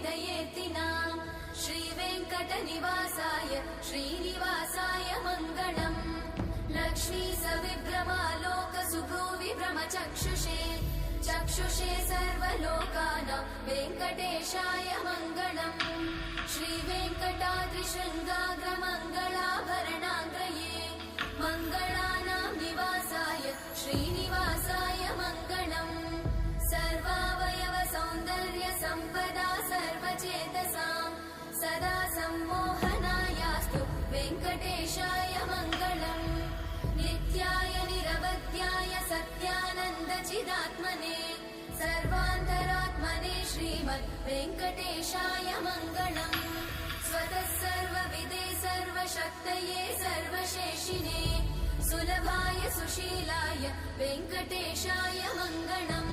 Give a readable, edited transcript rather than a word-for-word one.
हृदयेतिना श्रीवेङ्कटनिवासाय श्रीनिवासाय मङ्गलम् लक्ष्मी सविभ्रमालोकसुभ्रूविभ्रमचक्षुषे चक्षुषे सर्वलोकानां वेङ्कटेशाय मङ्गलम् श्रीवेङ्कटाद्रिशृङ्गाग्रमङ्गलाभरणाङ्गये मङ्गलानां निवासाय श्रीनिवासाय मङ्गलम् सर्वावयव सौन्दर्य सम्पदा सर्वचेतसां सदा सम्मोहनायास्तु वेङ्कटेशाय मङ्गलम् नित्याय निरवध्याय सत्यानन्दचिदात्मने सर्वान्तरात्मने श्रीमद् वेङ्कटेशाय मङ्गलम् स्वतः सर्वविदे सर्वशक्तये सर्वशेषिने सुलभाय सुशीलाय वेङ्कटेशाय मङ्गलम्।